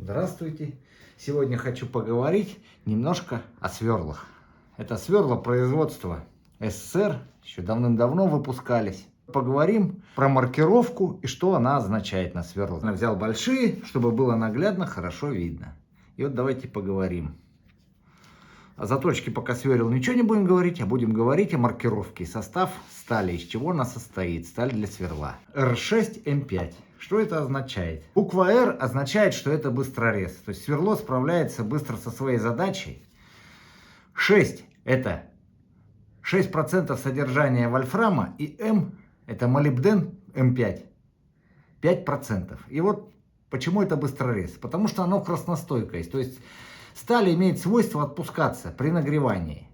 Здравствуйте! Сегодня хочу поговорить немножко о сверлах. Это сверла производства СССР, еще давным-давно выпускались. Поговорим про маркировку и что она означает на сверлах. Я взял большие, чтобы было наглядно, хорошо видно. И вот давайте поговорим. О заточке пока сверл ничего не будем говорить, а будем говорить о маркировке. Состав стали, из чего она состоит. Сталь для сверла. R6M5. Что это означает? Буква R означает, что это быстрорез. То есть сверло справляется быстро со своей задачей. 6 это 6% содержания вольфрама. И M это молибден M5. 5%. И вот почему это быстрорез? Потому что оно красностойкое. То есть сталь имеет свойство отпускаться при нагревании.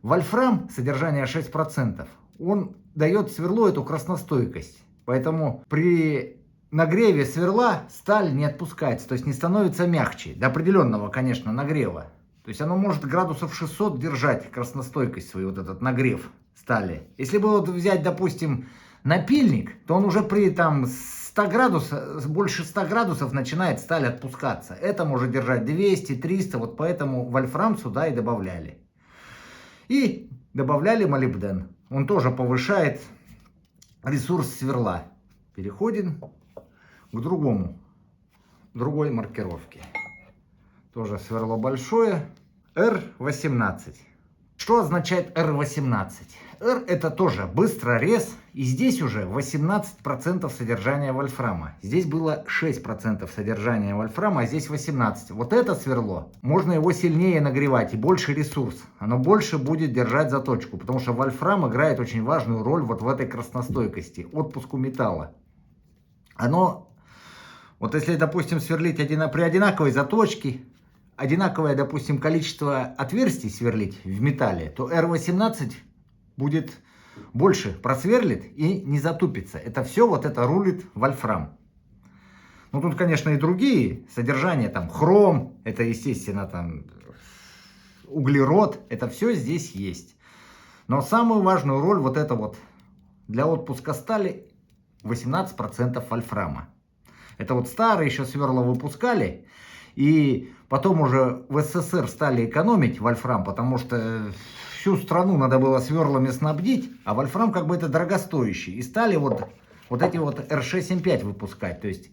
Вольфрам, содержание 6%, он дает сверлу эту красностойкость. Поэтому при нагреве сверла сталь не отпускается, то есть не становится мягче. До определенного, конечно, нагрева. То есть оно может градусов 600 держать красностойкость свою, вот этот нагрев стали. Если бы вот взять, допустим, напильник, то он уже при там 100 градусов, больше 100 градусов начинает сталь отпускаться. Это может держать 200, 300, вот поэтому вольфрам сюда и добавляли. И добавляли молибден. Он тоже повышает ресурс сверла. Переходим к другой маркировке. Тоже сверло большое. R18. Что означает R18? R это тоже быстрорез. И здесь уже 18% содержания вольфрама. Здесь было 6% содержания вольфрама, а здесь 18%. Вот это сверло, можно его сильнее нагревать и больше ресурс. Оно больше будет держать заточку, потому что вольфрам играет очень важную роль вот в этой красностойкости, отпуску металла. Оно, вот если, допустим, сверлить при одинаковой заточке, одинаковое, допустим, количество отверстий сверлить в металле, то R18 будет больше просверлит и не затупится. Это все вот это рулит вольфрам. Ну тут, конечно, и другие содержания, там хром, это, естественно, там углерод, это все здесь есть. Но самую важную роль вот это вот для отпуска стали 18% вольфрама. Это вот старые еще сверла выпускали, и потом уже в СССР стали экономить вольфрам, потому что всю страну надо было сверлами снабдить, а вольфрам как бы это дорогостоящий. И стали вот эти вот R6M5 выпускать, то есть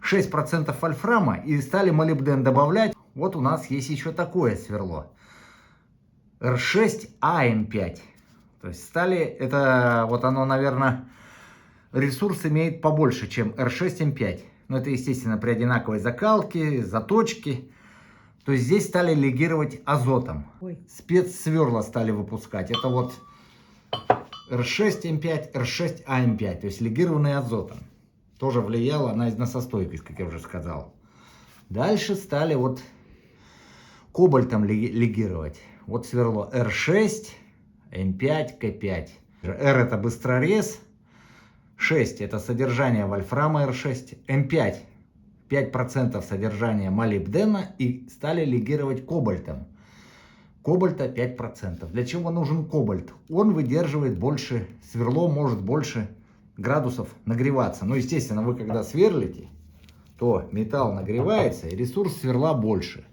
6% вольфрама, и стали молибден добавлять. Вот у нас есть еще такое сверло. R6AM5. То есть стали, это вот оно, наверное, ресурс имеет побольше, чем R6M5. Но это, естественно, при одинаковой закалке, заточке. То есть здесь стали легировать азотом. Спецсверла стали выпускать. Это вот R6M5, R6AM5. То есть легированные азотом. Тоже влияло на износостойкость, как я уже сказал. Дальше стали вот кобальтом легировать. Вот сверло R6, M5, K5. R это быстрорез. 6 это содержание вольфрама R6. M5. 5% содержания молибдена и стали легировать кобальтом. Кобальта 5%. Для чего нужен кобальт? Он выдерживает больше, сверло может больше градусов нагреваться. Ну, естественно, вы когда сверлите, то металл нагревается и ресурс сверла больше.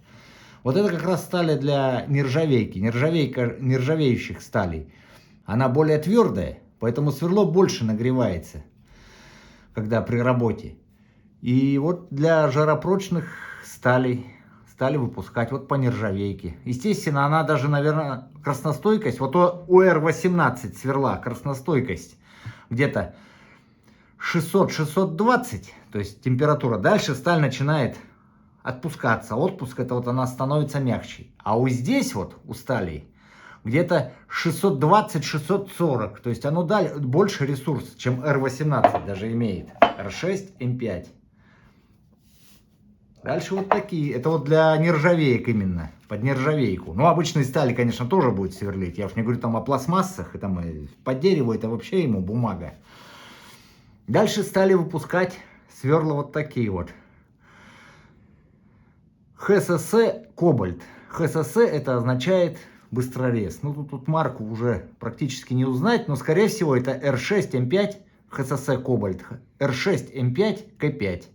Вот это как раз стали для нержавейки, нержавеющих сталей. Она более твердая, поэтому сверло больше нагревается, когда при работе. И вот для жаропрочных сталей стали выпускать вот по нержавейке. Естественно, она даже, наверное, красностойкость, вот у R18 сверла красностойкость где-то 600-620, то есть температура. Дальше сталь начинает отпускаться. Отпуск это вот она становится мягче. А вот здесь вот у сталей где-то 620-640, то есть оно больше ресурс, чем R18 даже имеет. R6M5. Дальше вот такие. Это вот для нержавеек именно. Под нержавейку. Ну, обычные стали, конечно, тоже будет сверлить. Я уж не говорю там о пластмассах. И там под дерево это вообще ему бумага. Дальше стали выпускать сверла вот такие вот. ХСС Кобальт. ХСС это означает быстрорез. Ну, тут марку уже практически не узнать. Но, скорее всего, это R6M5 ХСС Кобальт. R6M5 K5.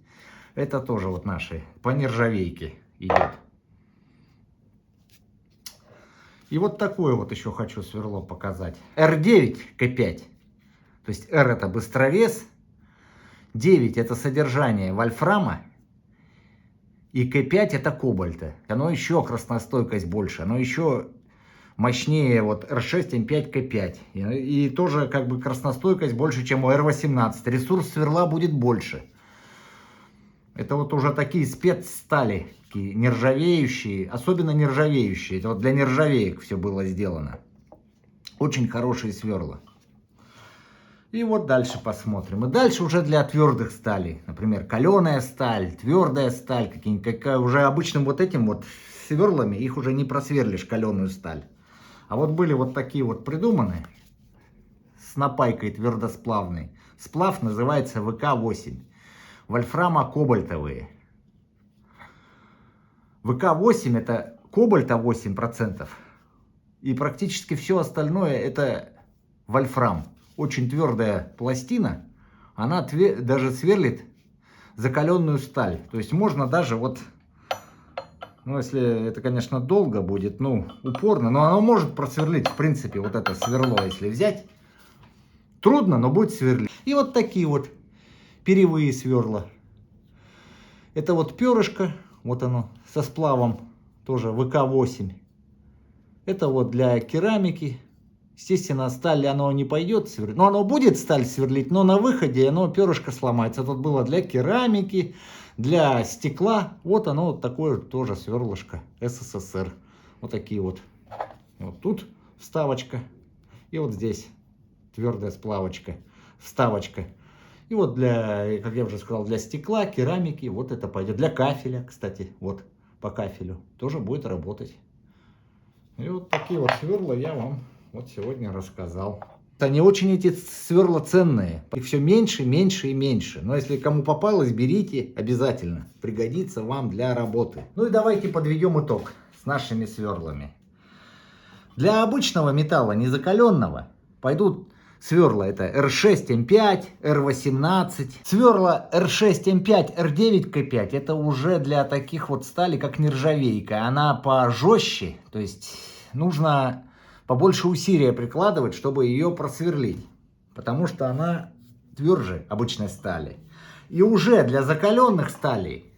Это тоже вот наши по нержавейке идет. И вот такое вот еще хочу сверло показать. R9 K5. То есть R это быстрорез, 9 это содержание вольфрама, и K5 это кобальта. Оно еще красностойкость больше, оно еще мощнее вот R6, M5, K5. И тоже как бы красностойкость больше, чем у R18. Ресурс сверла будет больше. Это вот уже такие спецстали, такие нержавеющие, особенно нержавеющие. Это вот для нержавеек все было сделано. Очень хорошие сверла. И вот дальше посмотрим. И дальше уже для твердых сталей. Например, каленая сталь, твердая сталь. Какая уже обычным вот этим вот сверлами их уже не просверлишь, каленую сталь. А вот были вот такие вот придуманы с напайкой твердосплавной. Сплав называется ВК-8. Вольфрамо-кобальтовые. ВК-8 это кобальта 8%. И практически все остальное это вольфрам. Очень твердая пластина. Она даже сверлит закаленную сталь. То есть можно даже вот... Ну, если это, конечно, долго будет, ну, упорно. Но оно может просверлить, в принципе, вот это сверло, если взять. Трудно, но будет сверлить. И вот такие вот перьевые сверла. Это вот перышко, вот оно, со сплавом, тоже ВК-8. Это вот для керамики. Естественно, сталь оно не пойдет сверлить. Но оно будет сталь сверлить, но на выходе оно перышко сломается. Тут было для керамики, для стекла. Вот оно вот такое тоже сверлышко СССР. Вот такие вот. Вот тут вставочка. И вот здесь твердая сплавочка, вставочка. И вот для, как я уже сказал, для стекла, керамики, вот это пойдет. Для кафеля, кстати, вот по кафелю тоже будет работать. И вот такие вот сверла я вам вот сегодня рассказал. Они очень, эти сверла, ценные. Их все меньше, меньше и меньше. Но если кому попалось, берите обязательно. Пригодится вам для работы. Ну и давайте подведем итог с нашими сверлами. Для обычного металла, незакаленного, пойдут сверла это R6, M5, R18. Сверла R6, M5, R9, K5 это уже для таких вот стали, как нержавейка. Она пожестче, то есть нужно побольше усилия прикладывать, чтобы ее просверлить. Потому что она тверже обычной стали. И уже для закаленных сталей,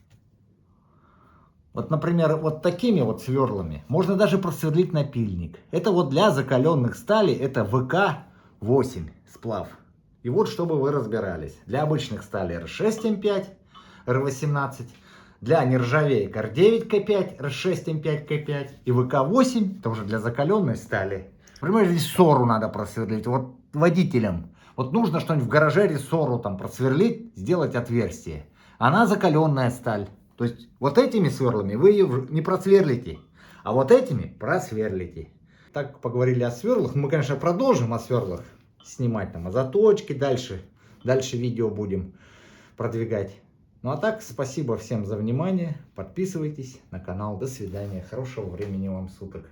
вот, например, вот такими вот сверлами можно даже просверлить напильник. Это вот для закаленных сталей, это ВК-8 сплав. И вот чтобы вы разбирались. Для обычных сталей R6, M5, R18. Для нержавеек R9, K5, R6, M5, K5 и ВК-8, это уже для закаленной стали. Например, рессору надо просверлить. Вот водителям. Вот нужно что-нибудь в гараже рессору там просверлить, сделать отверстие. Она закаленная сталь. То есть вот этими сверлами вы ее не просверлите, а вот этими просверлите. Так поговорили о сверлах. Мы, конечно, продолжим о сверлах снимать, там, о заточке дальше. Дальше видео будем продвигать. Ну а так, спасибо всем за внимание. Подписывайтесь на канал. До свидания. Хорошего времени вам суток.